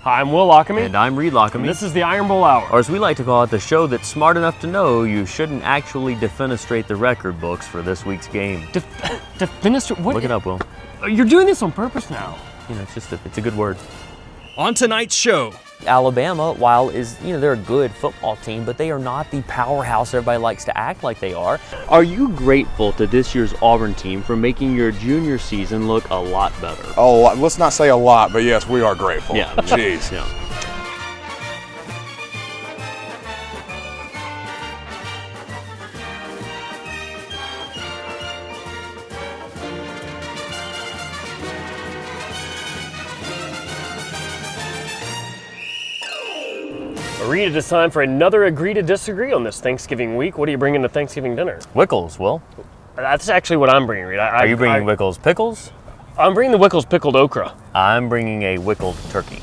Hi, I'm Will Lockamy. And I'm Reed Lockamy. And this is the Iron Bowl Hour. Or as we like to call it, the show that's smart enough to know you shouldn't actually defenestrate the record books for this week's game. Defenestrate? What? Look it up, Will. You're doing this on purpose now. You know, it's a good word. On tonight's show, Alabama, while they're a good football team, but they are not the powerhouse everybody likes to act like they are. Are you grateful to this year's Auburn team for making your junior season look a lot better? Oh, let's not say a lot, but yes, we are grateful. Yeah. Jeez. Yeah. Reed, it is time for another Agree to Disagree on this Thanksgiving week. What are you bringing to Thanksgiving dinner? Wickles, Will. That's actually what I'm bringing, Reed. Are you bringing Wickles pickles? I'm bringing the Wickles pickled okra. I'm bringing a Wickled turkey.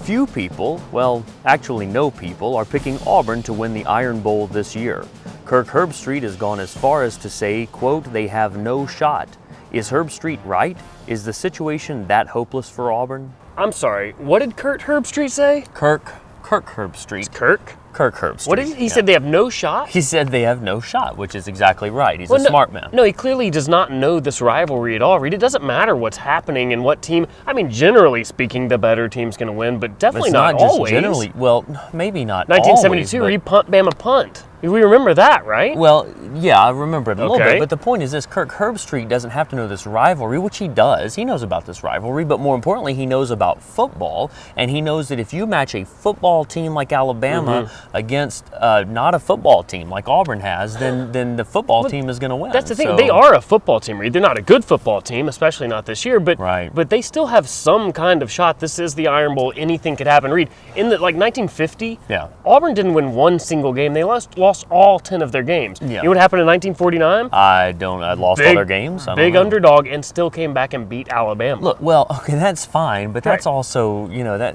Few people, well, actually no people, are picking Auburn to win the Iron Bowl this year. Kirk Herbstreit has gone as far as to say, quote, they have no shot. Is Herbstreit right? Is the situation that hopeless for Auburn? I'm sorry, what did Kirk Herbstreit say? Kirk Herbstreit. Kirk? Kirk Herbstreit. What did he said they have no shot? He said they have no shot, which is exactly right. He's a smart man. No, he clearly does not know this rivalry at all, Reed. It doesn't matter what's happening and what team. I mean, generally speaking, the better team's going to win, but definitely not always. Generally. Well, maybe not 1972, always, Reed punt, Bama punt. We remember that, right? Well, yeah, I remember it a little Okay. bit, but the point is this, Kirk Herbstreit doesn't have to know this rivalry, which he does. He knows about this rivalry, but more importantly, he knows about football, and he knows that if you match a football team like Alabama against not a football team like Auburn has, then the football team is going to win. That's the thing. They are a football team, Reed. They're not a good football team, especially not this year, but they still have some kind of shot. This is the Iron Bowl. Anything could happen. Reed, in 1950, Auburn didn't win one single game. They lost all 10 of their games. Yeah. You know what happened in 1949? I lost all their games. Big underdog and still came back and beat Alabama. Look, well, okay, that's fine, but that's also,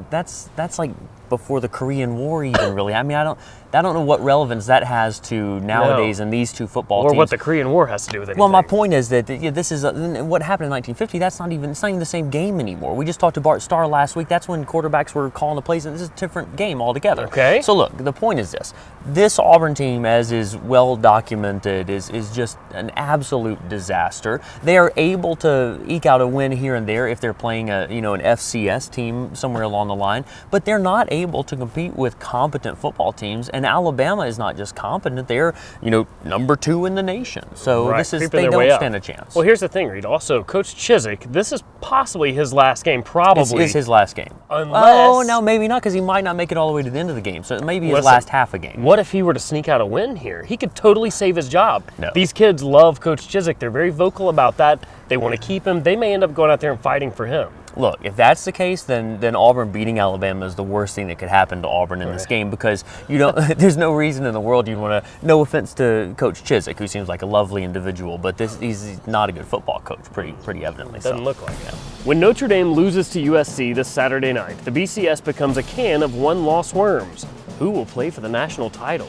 that's like before the Korean War even really. I mean, I don't know what relevance that has to nowadays in these two football teams. Or what the Korean War has to do with anything. Well, my point is that this is what happened in 1950. It's not even the same game anymore. We just talked to Bart Starr last week. That's when quarterbacks were calling the plays, and this is a different game altogether. Okay. So look, the point is this: this Auburn team, as is well documented, is just an absolute disaster. They are able to eke out a win here and there if they're playing an FCS team somewhere along the line, but they're not able to compete with competent football teams. And Alabama is not just competent; they're number 2 in the nation. So they don't stand a chance. Well, here's the thing, Reed. Also, Coach Chizik, this is possibly his last game. Probably this is his last game. Unless no, maybe not, because he might not make it all the way to the end of the game. So it may be his last half a game. What if he were to sneak out a win here? He could totally save his job. No. These kids love Coach Chizik. They're very vocal about that. They want to keep him. They may end up going out there and fighting for him. Look, if that's the case, then Auburn beating Alabama is the worst thing that could happen to Auburn in this game, because there's no reason in the world you'd want to. No offense to Coach Chizik, who seems like a lovely individual, but he's not a good football coach, pretty evidently. Doesn't look like it. When Notre Dame loses to USC this Saturday night, the BCS becomes a can of one-loss worms. Who will play for the national title?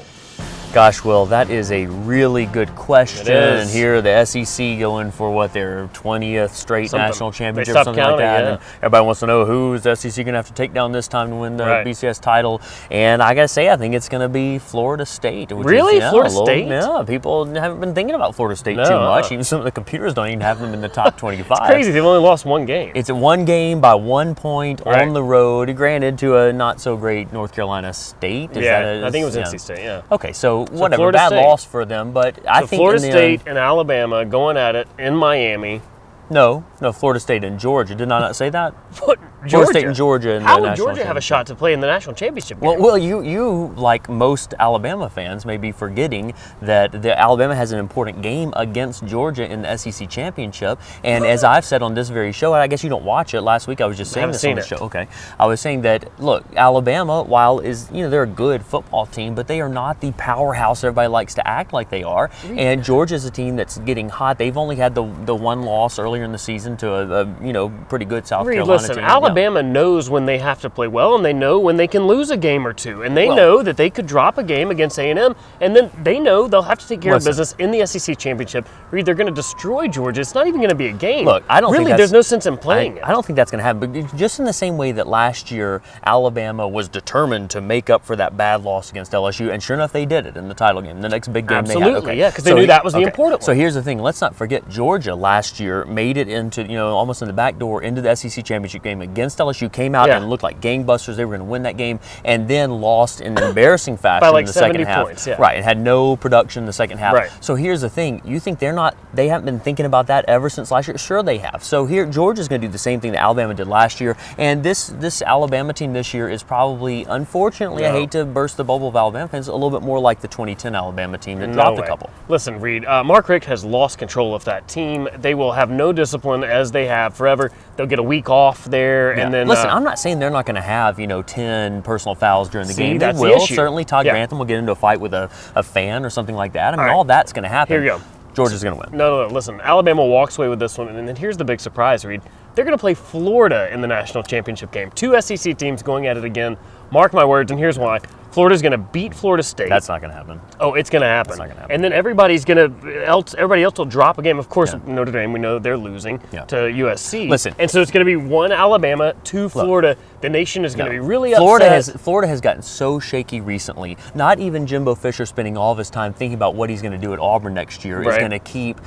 Gosh, Will, that is a really good question. It is. And here the SEC going for their 20th straight national championship, something like that. And everybody wants to know who is the SEC going to have to take down this time to win the BCS title. And I got to say, I think it's going to be Florida State. Really? Florida State? Yeah, people haven't been thinking about Florida State too much. Even some of the computers don't even have them in the top 25. It's crazy. They've only lost one game. It's one game by 1 point on the road, granted to a not-so-great North Carolina State. I think it was NC State, yeah. Okay, so whatever, bad loss for them, but I think Florida State and Alabama going at it in Miami. No, Florida State and Georgia. Did I not say that? What? Florida State and Georgia in the How national would Georgia have a shot to play in the national championship game? Well, you like most Alabama fans may be forgetting that the Alabama has an important game against Georgia in the SEC championship. And as I've said on this very show, I guess you don't watch it. Last week I was just saying this on the show. Okay, I was saying that look, Alabama, while they're a good football team, but they are not the powerhouse everybody likes to act like they are. And Georgia's a team that's getting hot. They've only had the one loss earlier in the season to a pretty good South Carolina team. Alabama knows when they have to play well, and they know when they can lose a game or two, and they know that they could drop a game against A&M, and then they know they'll have to take care of business in the SEC championship. Or they're going to destroy Georgia. It's not even going to be a game. Look, I don't think there's no sense in playing it. I don't think that's going to happen. But just in the same way that last year Alabama was determined to make up for that bad loss against LSU, and sure enough, they did it in the title game, the next big game they had. Absolutely, yeah, because they knew that was the important one. So here's the thing. Let's not forget, Georgia last year made it into, almost in the back door into the SEC championship game against LSU, came out and looked like gangbusters. They were going to win that game, and then lost in an embarrassing fashion by like in the second 70 half. points, yeah. Right, and had no production in the second half. Right. So here's the thing. You think they haven't been thinking about that ever since last year? Sure they have. So here, Georgia's going to do the same thing that Alabama did last year, and this Alabama team this year is probably, unfortunately, I hate to burst the bubble of Alabama fans, a little bit more like the 2010 Alabama team that dropped a couple. Listen, Reed, Mark Richt has lost control of that team. They will have no discipline as they have forever. They'll get a week off there, and then listen. I'm not saying they're not going to have 10 personal fouls during the game. They that's will. the issue. Certainly, Todd Grantham will get into a fight with a fan or something like that. I mean, all that's going to happen. Here you go. Georgia's going to win. No. Listen, Alabama walks away with this one, and then here's the big surprise, Reed. They're going to play Florida in the national championship game. 2 SEC teams going at it again. Mark my words, and here's why. Florida's going to beat Florida State. That's not going to happen. Oh, it's going to happen. That's not going to happen. And then everybody else will drop a game. Of course, Notre Dame, we know they're losing to USC. Listen. And so it's going to be 1 Alabama, 2 Florida. The nation is going to be really upset. Florida has gotten so shaky recently. Not even Jimbo Fisher spending all of his time thinking about what he's going to do at Auburn next year is going to keep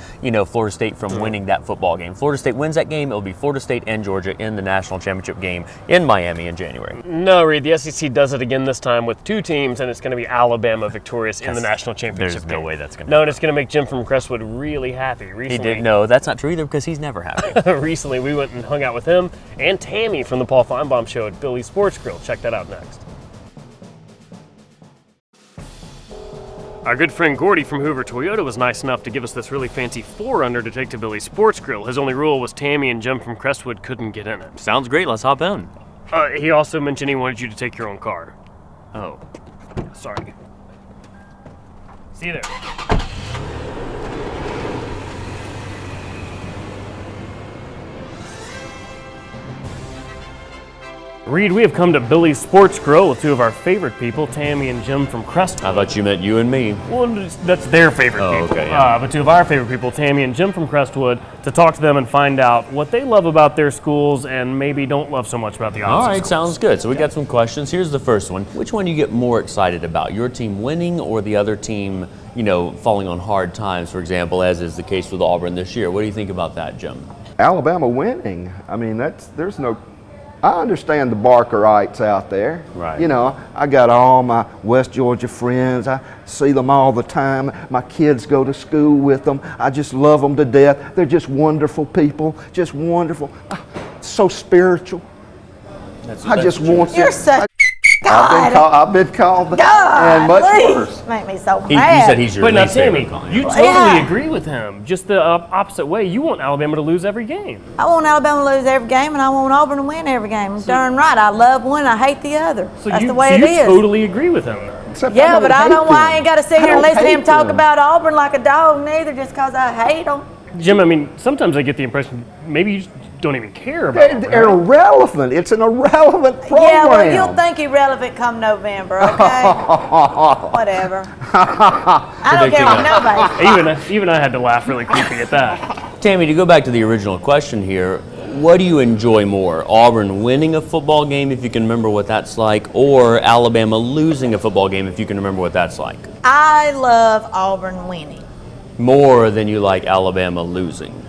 Florida State from winning that football game. Florida State wins that game, it'll be Florida State and Georgia in the national championship game in Miami in January. No, Reed, the SEC does it again this time with 2 teams, and it's going to be Alabama victorious in the national championship game. There's no way that's going to happen. No, and it's going to make Jim from Crestwood really happy. Recently, No, that's not true either, because he's never happy. Recently, we went and hung out with him and Tammy from the Paul Feinbaum Show at Billy's Sports Grill. Check that out next. Our good friend Gordy from Hoover Toyota was nice enough to give us this really fancy 4Runner to take to Billy's Sports Grill. His only rule was Tammy and Jim from Crestwood couldn't get in it. Sounds great. Let's hop in. He also mentioned he wanted you to take your own car. Oh, sorry. See you there. Reed, we have come to Billy's Sports Grill with 2 of our favorite people, Tammy and Jim from Crestwood. I thought you meant you and me. Well, that's their favorite people. Okay, yeah. But 2 of our favorite people, Tammy and Jim from Crestwood, to talk to them and find out what they love about their schools and maybe don't love so much about the opposite All right, schools. sounds good. So we got some questions. Here's the first one. Which one do you get more excited about? Your team winning or the other team, falling on hard times, for example, as is the case with Auburn this year? What do you think about that, Jim? Alabama winning. I mean, I understand the Barkerites out there. Right. I got all my West Georgia friends. I see them all the time. My kids go to school with them. I just love them to death. They're just wonderful people, just wonderful. So spiritual. I just want You're such God. I've been called God, and much please. worse. Make me so mad. You said he's your But now, least favorite Tammy, calling. you totally agree with him. Just the opposite way. You want Alabama to lose every game. I want Alabama to lose every game, and I want Auburn to win every game. Darn right. I love one. I hate the other. That's the way it is. You totally agree with him. Yeah, but I don't know why I ain't got to sit here and listen to him talk about Auburn like a dog neither, just because I hate them. Jim, I mean, sometimes I get the impression maybe you just don't even care about it. They're irrelevant. It's an irrelevant program. Yeah, well, you'll think irrelevant come November, okay? Whatever. I don't care what nobody. Even I had to laugh really creepy at that. Tammy, to go back to the original question here, what do you enjoy more? Auburn winning a football game, if you can remember what that's like, or Alabama losing a football game, if you can remember what that's like? I love Auburn winning. More than you like Alabama losing?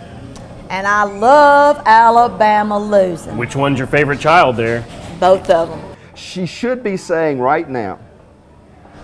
And I love Alabama losing. Which one's your favorite child there? Both of them. She should be saying right now,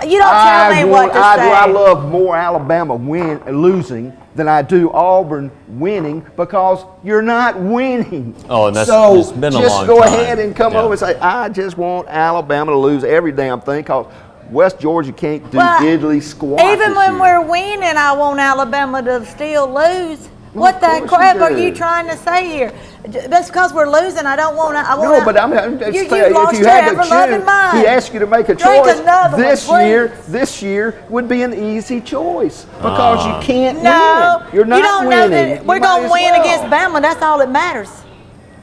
You don't tell me what to say. I love more Alabama losing than I do Auburn winning because you're not winning. Oh, and that's so it's been a long time. just go ahead and come over and say, I just want Alabama to lose every damn thing because West Georgia can't do diddly squat. Even when we're winning, I want Alabama to still lose. What the crap are you trying to say here? That's because we're losing. I don't want to. No, but I'm just you've saying, lost if you your had to ever-loving mind. he asked you to make a Drink choice. another one, This year would be an easy choice because you can't No, win. You're not you don't winning. know that we're going to win against Bama. That's all that matters.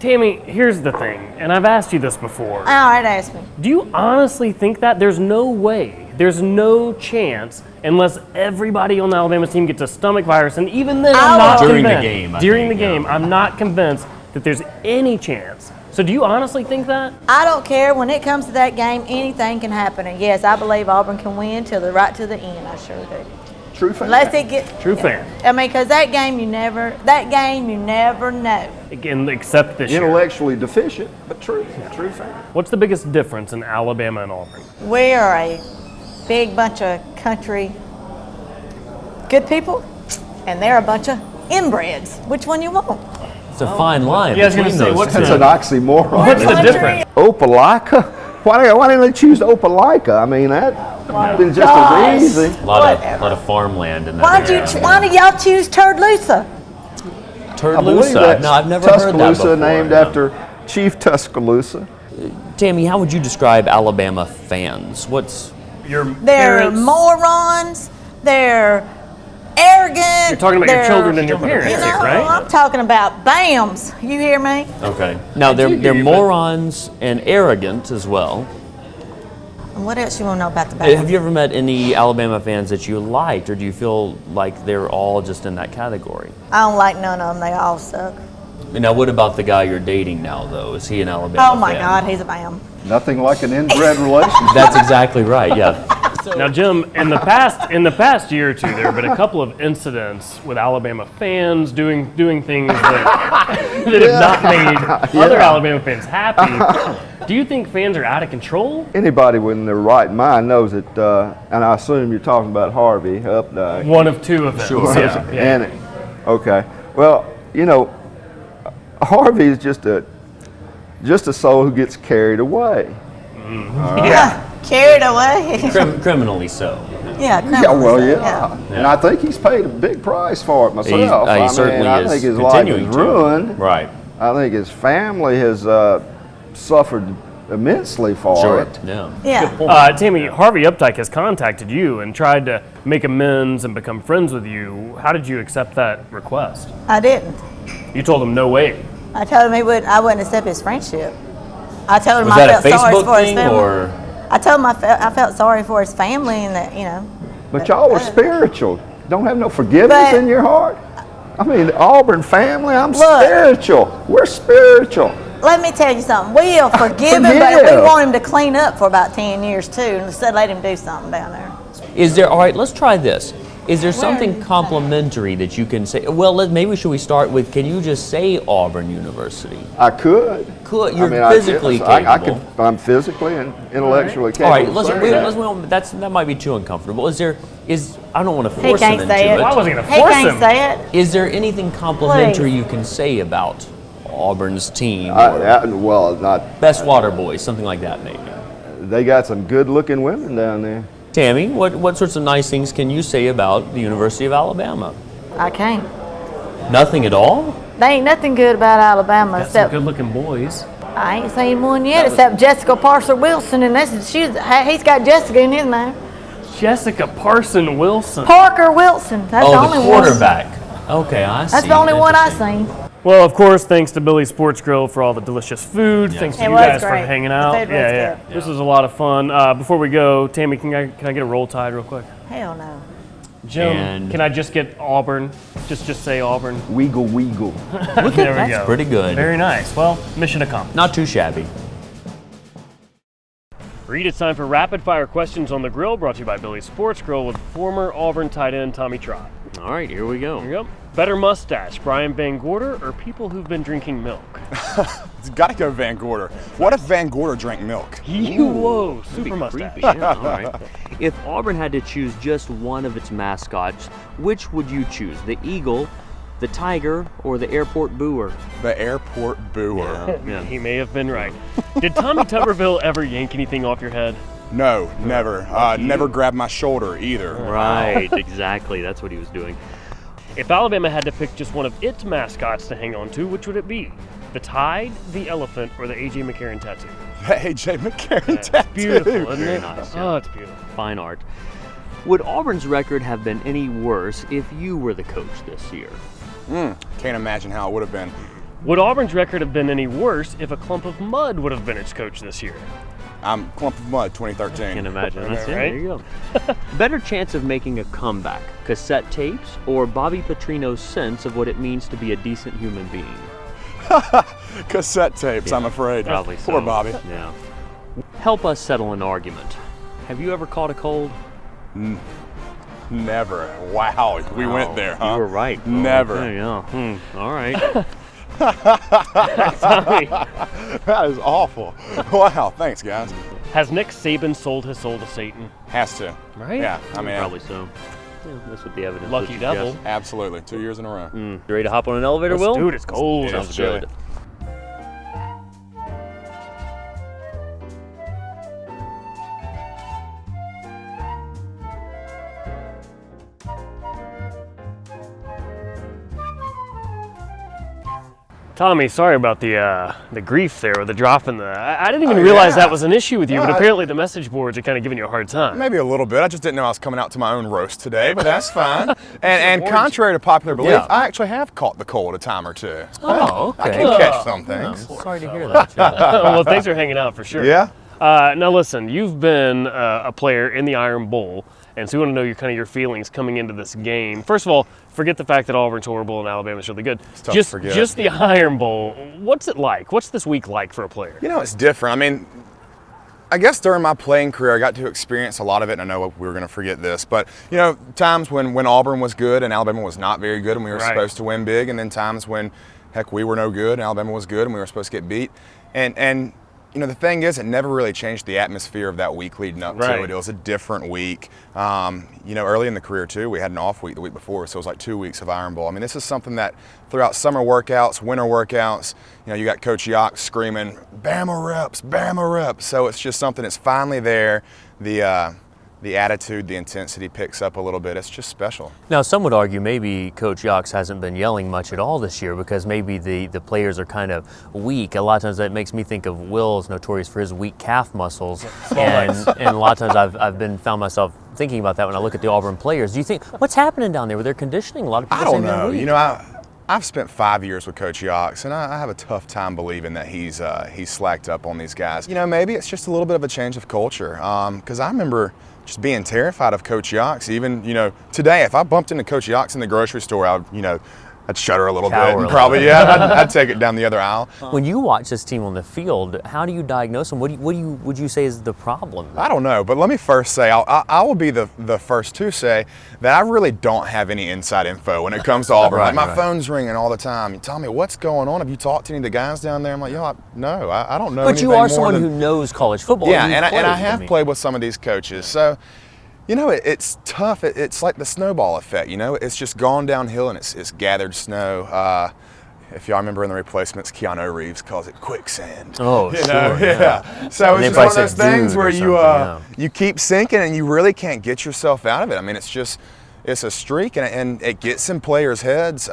Tammy, here's the thing, and I've asked you this before. All right, ask me. Do you honestly think that? There's no way, there's no chance, unless everybody on the Alabama team gets a stomach virus, and even then I'm not During convinced. the game, During the game, I'm not convinced that there's any chance. So do you honestly think that? I don't care. When it comes to that game, anything can happen. And yes, I believe Auburn can win right to the end. I sure do. True fan. Unless it get True fan. I mean, because that game you never know. Again, except this year. Intellectually deficient, but true. True fan. What's the biggest difference in Alabama and Auburn? We are a big bunch of country good people, and they're a bunch of inbreds. Which one you want? It's a fine line Yeah, I was gonna between say, those what's two. That's an oxymoron. What's the difference? Opelika? Why didn't they choose Opelika? I mean, that'd been just as easy. A lot of farmland in that Why area. did y'all choose Turd-Lusa? I believe Turd-Lusa? that's No, I've never heard that before. Tuscaloosa, named after Chief Tuscaloosa. Tammy, how would you describe Alabama fans? What's Your They're parents, morons. They're arrogant. You're talking about your they're- children and your parents, You know, right? I'm talking about BAMs. You hear me? okay? Now they're morons and arrogant as well. And what else you want to know about the BAMs? Have you ever met any Alabama fans that you liked, or do you feel like they're all just in that category? I don't like none of them. They all suck. Now, what about the guy you're dating now, though? Is he an Alabama Oh my fan? God, he's a BAM. Nothing like an inbred relationship. That's exactly right. Yeah. Now, Jim, in the past year or two, there have been a couple of incidents with Alabama fans doing things that have not made other Alabama fans happy. Do you think fans are out of control? Anybody in their right mind knows that, and I assume you're talking about Harvey Updike. One of two of them. Sure. Yeah. And okay, well, you know, Harvey is just a soul who gets carried away. Yeah, carried away. Criminally so. Yeah, Yeah, well, yeah. And I think he's paid a big price for it myself. He certainly I is think his life is continuing to. ruined. Right. I think his family has suffered immensely for it. Yeah. Yeah. Tammy, Harvey Updike has contacted you and tried to make amends and become friends with you. How did you accept that request? I didn't. You told him no way. I told him I wouldn't accept his friendship. I told him Was I that a felt sorry Facebook for his thing, family. or? I told him I felt sorry for his family and that, you know. But y'all are spiritual. Don't have no forgiveness But- in your heart. I mean, the Auburn family, I'm Look. spiritual. We're spiritual. Let me tell you something. We'll forgive him, but we want him to clean up for about 10 years too, and instead let him do something down there. Is there? All right. Let's try this. Is there something complimentary that you can say? Well, maybe should we start with? Can you just say Auburn University? I could. You're physically capable. I'm physically and intellectually capable. All right. of saying that. That might be too uncomfortable. I don't want to He force him can't into say it. Well, I it. wasn't going to He force can't him. say it. Is there anything complimentary you can say about Auburn's team? Or Well, not. best water boys, something like that, maybe. They got some good-looking women down there. Tammy, what sorts of nice things can you say about the University of Alabama? I can't. Nothing at all? There ain't nothing good about Alabama Got some except good-looking boys. I ain't seen one yet except Jessica Parser Wilson, and he's got Jessica in his name. Jessica Parson Wilson. Parker Wilson. That's the only the one. quarterback. Okay, I see. That's the only one I Interesting. seen. Well, of course, thanks to Billy's Sports Grill for all the delicious food. Thanks to It you was guys for great. hanging The out. food was good. This was a lot of fun. Before we go, Tammy, can I get a roll tide real quick? Hell no. Jim, And- can I just get Auburn? Just say Auburn. Weagle, weagle. There we That's go. pretty good. Very nice. Well, mission accomplished. Not too shabby. Reed, it's time for rapid fire questions on the grill, brought to you by Billy's Sports Grill with former Auburn tight end Tommy Trott. All right, here we go. Here we go. Better mustache, Brian Van Gorder or people who've been drinking milk? It's got to go Van Gorder. What if Van Gorder drank milk? Whoa, super mustache. Yeah, all right. If Auburn had to choose just one of its mascots, which would you choose? The eagle, the tiger, or the airport booer? The airport booer. Yeah. He may have been right. Did Tommy Tuberville ever yank anything off your head? No, never. Never grabbed my shoulder either. Right, exactly. That's what he was doing. If Alabama had to pick just one of its mascots to hang on to, which would it be? The Tide, the Elephant, or the A.J. McCarron tattoo? The A.J. McCarron It's tattoo. beautiful, isn't Very it? nice, Oh, it's beautiful. Fine art. Would Auburn's record have been any worse if you were the coach this year? Can't imagine how it would have been. Would Auburn's record have been any worse if a clump of mud would have been its coach this year? I'm Clump of Mud 2013. I can imagine. That's it. Right? There you go. Better chance of making a comeback, cassette tapes or Bobby Petrino's sense of what it means to be a decent human being? Cassette tapes, Yeah, I'm afraid. probably so. Poor Bobby. Yeah. Help us settle an argument. Have you ever caught a cold? Never. Wow, we went there, huh? You were right. Never. Okay, yeah. All right. That is awful. Wow, thanks, guys. Has Nick Saban sold his soul to Satan? Has to. Right? Yeah, I mean, Probably so. Yeah, that's what the evidence Lucky would devil. suggest. absolutely. 2 years in a row. You ready to hop on an elevator, Will? Dude, it's cold. Yeah. Sounds chilly. good. Tommy, sorry about the grief there with the drop in the. I didn't even realize that was an issue with you, but apparently the message boards are kind of giving you a hard time. Maybe a little bit. I just didn't know I was coming out to my own roast today, but that's fine. and contrary to popular belief, I actually have caught the cold a time or two. Oh, I okay. can catch some things. Sorry to hear that. Joe. Well, thanks for hanging out for sure. Yeah? Now listen, you've been a player in the Iron Bowl, and so we want to know your feelings coming into this game. First of all, forget the fact that Auburn's horrible and Alabama's really good. tough to forget. Just the Iron Bowl. What's it like? What's this week like for a player? You know, it's different. I mean, I guess during my playing career, I got to experience a lot of it, and I know we were going to forget this, but, you know, times when Auburn was good and Alabama was not very good and we were supposed to win big, and then times when, heck, we were no good and Alabama was good and we were supposed to get beat. And you know, the thing is, it never really changed the atmosphere of that week leading up to it. It was a different week. You know, early in the career, too, we had an off week the week before, so it was like 2 weeks of Iron Bowl. I mean, this is something that throughout summer workouts, winter workouts, you know, you got Coach Yock screaming, Bama reps, Bama reps. So it's just something that's finally there. The attitude, the intensity picks up a little bit. It's just special. Now, some would argue maybe Coach Yox hasn't been yelling much at all this year because maybe the players are kind of weak. A lot of times that makes me think of Will's notorious for his weak calf muscles. And a lot of times I've found myself thinking about that when I look at the Auburn players. Do you think, what's happening down there with their conditioning? A lot of people I don't say they're know. weak. You know, I've spent 5 years with Coach Yox, and I have a tough time believing that he's slacked up on these guys. You know, maybe it's just a little bit of a change of culture. Because I remember just being terrified of Coach Yox. Even, you know, today, if I bumped into Coach Yox in the grocery store, I'd shudder a little bit and probably, I'd take it down the other aisle. When you watch this team on the field, how do you diagnose them? What would you say is the problem? I don't know, but let me first say, I will be the first to say that I really don't have any inside info when it comes to Auburn. Like my phone's ringing all the time. You tell me what's going on. Have you talked to any of the guys down there? I'm like, no, I don't know. But you are someone who knows college football. Yeah, and I have played with some of these coaches. So, you know, it's tough. It's like the snowball effect, you know. It's just gone downhill and it's gathered snow. If y'all remember in the replacements, Keanu Reeves calls it quicksand. Oh, you sure. know? Yeah. So it's just one of those things where you keep sinking and you really can't get yourself out of it. I mean, it's a streak and it gets in players' heads.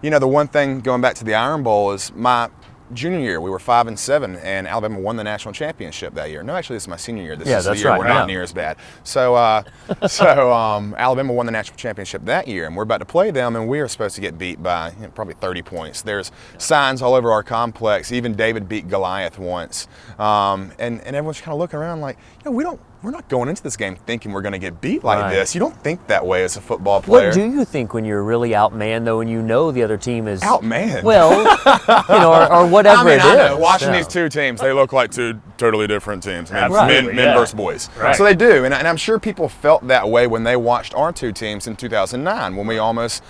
You know, the one thing going back to the Iron Bowl is my junior year, we were 5-7, and Alabama won the national championship that year. No, actually, this is my senior year. This is the year we're not near as bad. So, Alabama won the national championship that year, and we're about to play them, and we are supposed to get beat by probably 30 points. There's signs all over our complex. Even David beat Goliath once, and everyone's kind of looking around like, you know, we're not going into this game thinking we're going to get beat like this. You don't think that way as a football player. What do you think when you're really outmanned, though, and you know the other team is outmanned? Well, you know, or whatever it is. I know. Watching these two teams, they look like two totally different teams. I mean, men versus boys. So they do, and I'm sure people felt that way when they watched our two teams in 2009 when we almost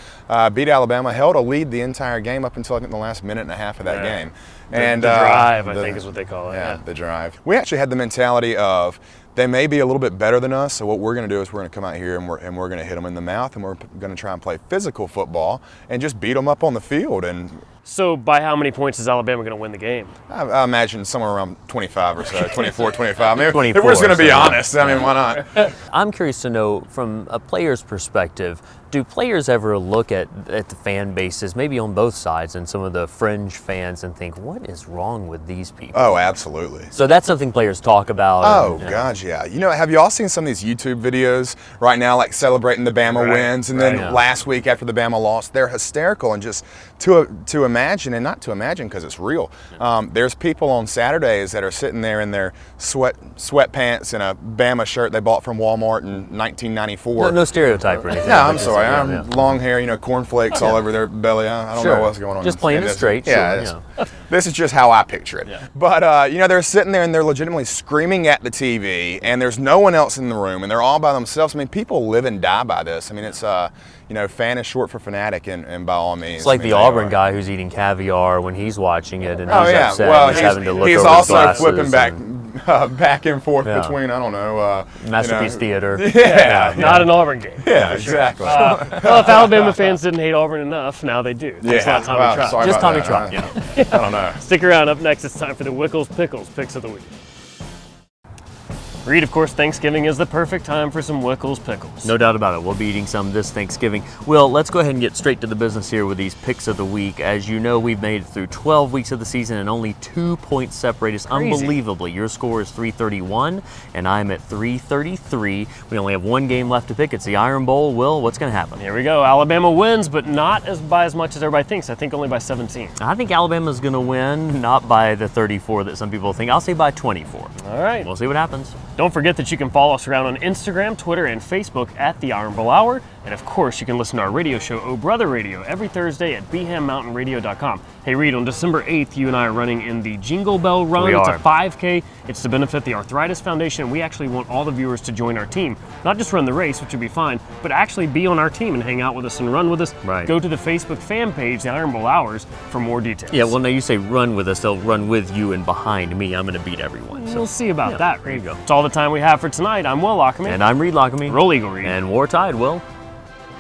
beat Alabama, held a lead the entire game up until I think the last minute and a half of that game. And the drive, I think, is what they call it. Yeah, the drive. We actually had the mentality of, they may be a little bit better than us, so what we're going to do is we're going to come out here and we're going to hit them in the mouth, and we're going to try and play physical football and just beat them up on the field. And so by how many points is Alabama going to win the game? I imagine somewhere around 25 or so, 24, 25. I mean, 24, if we're just going to be honest, I mean, why not? I'm curious to know, from a player's perspective, do players ever look at the fan bases, maybe on both sides, and some of the fringe fans, and think, what is wrong with these people? Oh, absolutely. So that's something players talk about. Oh, God, yeah. You know, have you all seen some of these YouTube videos right now, like celebrating the Bama wins, and then last week after the Bama loss, they're hysterical, and just to imagine imagine, and not to imagine because it's real, there's people on Saturdays that are sitting there in their sweatpants and a Bama shirt they bought from Walmart in 1994. No stereotype or anything. No, I'm sorry. Long hair, cornflakes all over their belly. I don't know what's going on. Just playing it straight. Yeah. This is just how I picture it. Yeah. But, they're sitting there and they're legitimately screaming at the TV, and there's no one else in the room, and they're all by themselves. I mean, people live and die by this. I mean, it's, fan is short for fanatic, and by all means. It's like the Auburn guy who's eating caviar when he's watching it, and he's upset. Well, he's having to look he's over also his flipping back and forth between, I don't know. Masterpiece Theater. Not an Auburn game. Yeah, exactly. Well, if Alabama fans didn't hate Auburn enough, now they do. It's not Tommy Trot. Just Tommy Trot. I don't know. Stick around. Up next, it's time for the Wickles Pickles Picks of the Week. Reed, of course, Thanksgiving is the perfect time for some Wickles Pickles. No doubt about it. We'll be eating some this Thanksgiving. Well, let's go ahead and get straight to the business here with these picks of the week. As you know, we've made it through 12 weeks of the season and only 2 points separate us. Unbelievably. Your score is 331, and I'm at 333. We only have one game left to pick. It's the Iron Bowl. Will, what's going to happen? Here we go. Alabama wins, but not by as much as everybody thinks. I think only by 17. I think Alabama's going to win, not by the 34 that some people think. I'll say by 24. All right. We'll see what happens. Don't forget that you can follow us around on Instagram, Twitter, and Facebook at The Iron Bowl Hour. And of course, you can listen to our radio show, Oh Brother Radio, every Thursday at BehamMountainRadio.com. Hey Reed, on December 8th, you and I are running in the Jingle Bell Run. It's a 5K. It's to benefit the Arthritis Foundation, and we actually want all the viewers to join our team. Not just run the race, which would be fine, but actually be on our team and hang out with us and run with us. Right. Go to the Facebook fan page, The Iron Bowl Hours, for more details. Yeah, well, now you say run with us. They'll run with you, and behind me, I'm going to beat everyone. So. We'll see about that, Reed. There you go. It's all the time we have for tonight. I'm Will Lockamy. And I'm Reed Lockamy. Roll Eagle, Reed. And War Tide, Will.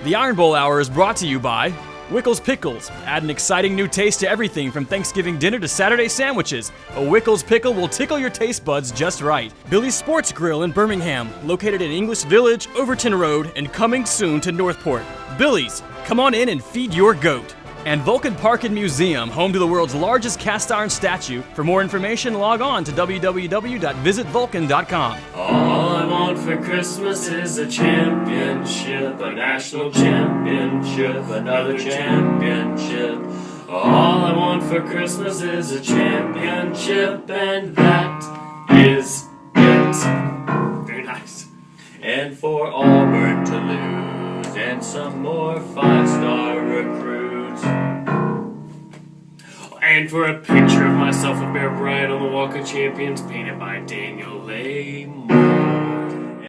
The Iron Bowl Hour is brought to you by Wickles Pickles. Add an exciting new taste to everything from Thanksgiving dinner to Saturday sandwiches. A Wickles pickle will tickle your taste buds just right. Billy's Sports Grill in Birmingham, located in English Village, Overton Road, and coming soon to Northport. Billy's, come on in and feed your goat. And Vulcan Park and Museum, home to the world's largest cast iron statue. For more information, log on to www.visitvulcan.com. All I want for Christmas is a championship, a national championship, another championship. All I want for Christmas is a championship, and that is it. Very nice. And for Auburn to lose, and some more 5-star recruits. And for a picture of myself and Bear Bryant on the Walk of Champions painted by Daniel Lay Moore.